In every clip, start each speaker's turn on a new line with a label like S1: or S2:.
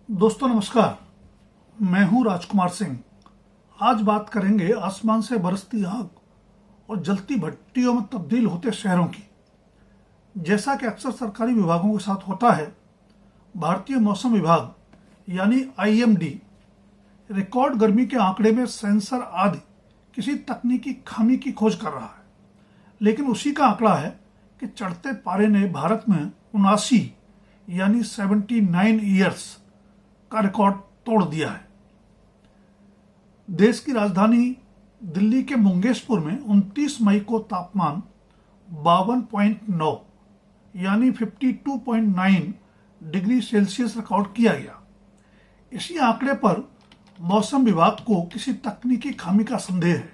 S1: दोस्तों नमस्कार। मैं हूं राजकुमार सिंह। आज बात करेंगे आसमान से बरसती आग और जलती भट्टियों में तब्दील होते शहरों की। जैसा कि अक्सर सरकारी विभागों के साथ होता है, भारतीय मौसम विभाग यानी आईएमडी रिकॉर्ड गर्मी के आंकड़े में सेंसर आदि किसी तकनीकी खामी की खोज कर रहा है। लेकिन उसी का आंकड़ा है कि चढ़ते पारे ने भारत में 79 यानी 79 ईयर्स का रिकॉर्ड तोड़ दिया है। देश की राजधानी दिल्ली के मुंगेशपुर में 29 मई को तापमान 52.9 यानी 52.9 डिग्री सेल्सियस रिकॉर्ड किया गया। इसी आंकड़े पर मौसम विभाग को किसी तकनीकी खामी का संदेह है।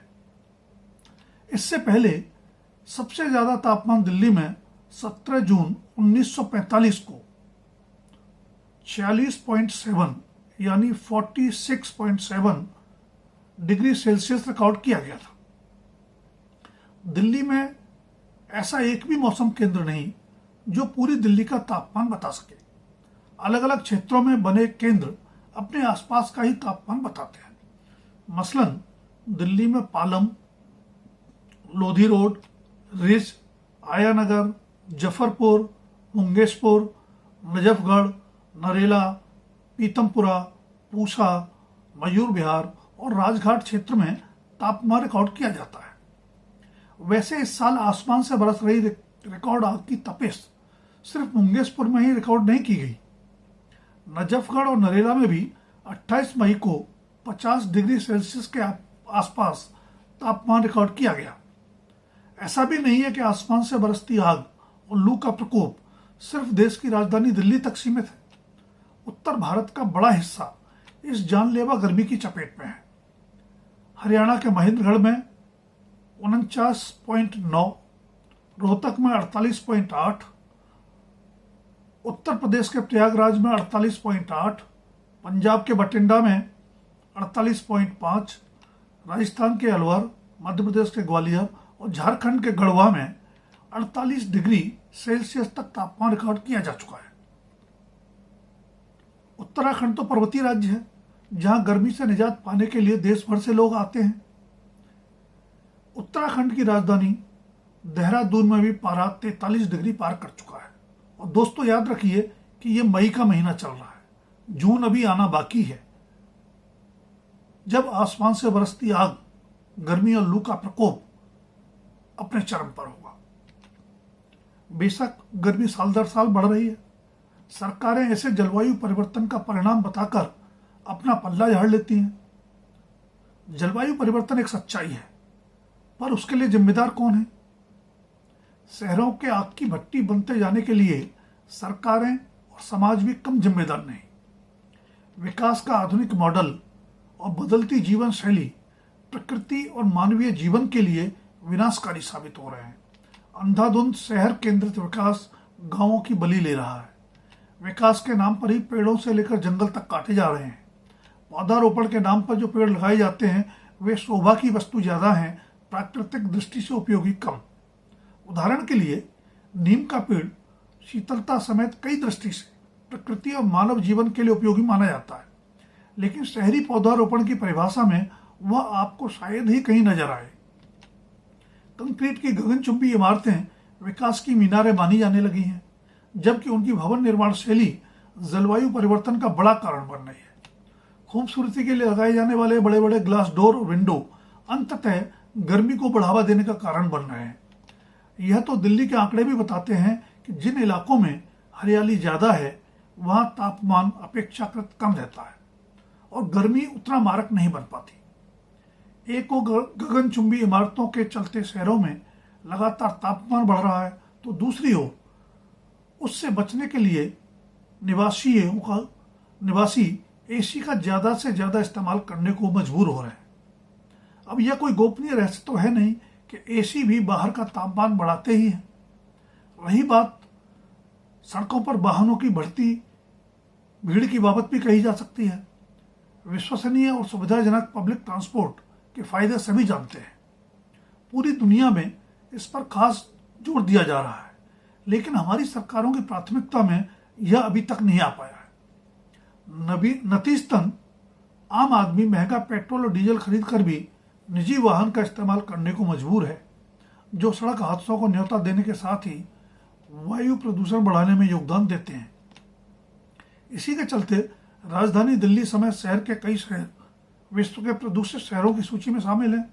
S1: इससे पहले सबसे ज्यादा तापमान दिल्ली में 17 जून 1945 को 46.7 यानी 46.7 डिग्री सेल्सियस रिकॉर्ड किया गया था। दिल्ली में ऐसा एक भी मौसम केंद्र नहीं जो पूरी दिल्ली का तापमान बता सके। अलग अलग क्षेत्रों में बने केंद्र अपने आसपास का ही तापमान बताते हैं। मसलन दिल्ली में पालम, लोधी रोड, रिज, आयानगर, जफरपुर, मुंगेशपुर, नजफगढ़, नरेला, पीतमपुरा, पूसा, मयूर विहार और राजघाट क्षेत्र में तापमान रिकॉर्ड किया जाता है। वैसे इस साल आसमान से बरस रही रिकॉर्ड आग की तपिश सिर्फ मुंगेशपुर में ही रिकॉर्ड नहीं की गई। नजफगढ़ और नरेला में भी 28 मई को 50 डिग्री सेल्सियस के आसपास तापमान रिकॉर्ड किया गया। ऐसा भी नहीं है कि आसमान से बरसती आग और लू का प्रकोप सिर्फ देश की राजधानी दिल्ली तक सीमित है। उत्तर भारत का बड़ा हिस्सा इस जानलेवा गर्मी की चपेट में है। हरियाणा के महेंद्रगढ़ में 49.9, रोहतक में 48.8, उत्तर प्रदेश के प्रयागराज में 48.8, पंजाब के बठिंडा में 48.5, राजस्थान के अलवर, मध्य प्रदेश के ग्वालियर और झारखंड के गढ़वा में 48 डिग्री सेल्सियस तक तापमान रिकॉर्ड किया जा चुका है। उत्तराखंड तो पर्वतीय राज्य है जहां गर्मी से निजात पाने के लिए देश भर से लोग आते हैं। उत्तराखंड की राजधानी देहरादून में भी पारा 43 डिग्री पार कर चुका है। और दोस्तों याद रखिए कि यह मई का महीना चल रहा है, जून अभी आना बाकी है, जब आसमान से बरसती आग, गर्मी और लू का प्रकोप अपने चरम पर होगा। बेशक गर्मी साल दर साल बढ़ रही है। सरकारें ऐसे जलवायु परिवर्तन का परिणाम बताकर अपना पल्ला झाड़ लेती हैं। जलवायु परिवर्तन एक सच्चाई है, पर उसके लिए जिम्मेदार कौन है? शहरों के आग की भट्टी बनते जाने के लिए सरकारें और समाज भी कम जिम्मेदार नहीं। विकास का आधुनिक मॉडल और बदलती जीवन शैली प्रकृति और मानवीय जीवन के लिए विनाशकारी साबित हो रहे हैं। अंधाधुंध शहर केंद्रित विकास गांवों की बलि ले रहा है। विकास के नाम पर ही पेड़ों से लेकर जंगल तक काटे जा रहे हैं। पौधारोपण के नाम पर जो पेड़ लगाए जाते हैं वे शोभा की वस्तु ज्यादा हैं, प्राकृतिक दृष्टि से उपयोगी कम। उदाहरण के लिए नीम का पेड़ शीतलता समेत कई दृष्टि से प्रकृति और मानव जीवन के लिए उपयोगी माना जाता है, लेकिन शहरी पौधारोपण की परिभाषा में वह आपको शायद ही कहीं नजर आए। कंक्रीट की गगनचुंबी इमारतें विकास की मीनारें मानी जाने लगी हैं, जबकि उनकी भवन निर्माण शैली जलवायु परिवर्तन का बड़ा कारण बन रही है। खूबसूरती के लिए लगाए जाने वाले बड़े बड़े ग्लास डोर और विंडो अंततः गर्मी को बढ़ावा देने का कारण बन रहे हैं। यह तो दिल्ली के आंकड़े भी बताते हैं कि जिन इलाकों में हरियाली ज्यादा है वहां तापमान अपेक्षाकृत कम रहता है और गर्मी उतना मारक नहीं बन पाती। एक और गगनचुंबी इमारतों के चलते शहरों में लगातार तापमान बढ़ रहा है, तो दूसरी ओर उससे बचने के लिए निवासी एसी का ज्यादा से ज्यादा इस्तेमाल करने को मजबूर हो रहे हैं। अब यह कोई गोपनीय रहस्य तो है नहीं कि एसी भी बाहर का तापमान बढ़ाते ही हैं। रही बात सड़कों पर वाहनों की बढ़ती भीड़ की बाबत भी कही जा सकती है। विश्वसनीय और सुविधाजनक पब्लिक ट्रांसपोर्ट के फायदे सभी जानते हैं। पूरी दुनिया में इस पर खास जोर दिया जा रहा है, लेकिन हमारी सरकारों की प्राथमिकता में यह अभी तक नहीं आ पाया है। नतीजतन आम आदमी महंगा पेट्रोल और डीजल खरीद कर भी निजी वाहन का इस्तेमाल करने को मजबूर है, जो सड़क हादसों को न्योता देने के साथ ही वायु प्रदूषण बढ़ाने में योगदान देते हैं। इसी के चलते राजधानी दिल्ली समेत शहर के कई शहर विश्व के प्रदूषित शहरों की सूची में शामिल हैं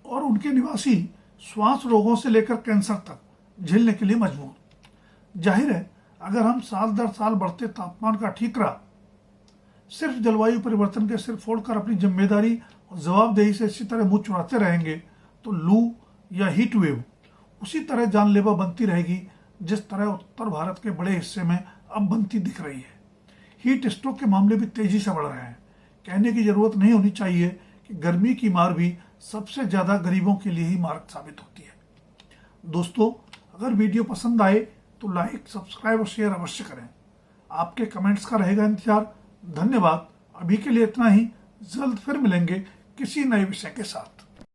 S1: और उनके निवासी श्वास रोगों से लेकर कैंसर तक झेलने के लिए मजबूर। जाहिर है, अगर हम साल दर साल बढ़ते तापमान का ठीकरा सिर्फ जलवायु परिवर्तन के सिर फोड़कर अपनी जिम्मेदारी और जवाबदेही से इसी तरह मुंह चुराते रहेंगे तो लू या हीट वेव उसी तरह जानलेवा बनती रहेगी जिस तरह उत्तर भारत के बड़े हिस्से में अब बनती दिख रही है। हीट स्ट्रोक के मामले भी तेजी से बढ़ रहे हैं। कहने की जरूरत नहीं होनी चाहिए कि गर्मी की मार भी सबसे ज्यादा गरीबों के लिए ही मारक साबित होती है। दोस्तों, अगर वीडियो पसंद आए तो लाइक, सब्सक्राइब और शेयर अवश्य करें। आपके कमेंट्स का रहेगा इंतजार। धन्यवाद। अभी के लिए इतना ही। जल्द फिर मिलेंगे किसी नए विषय के साथ।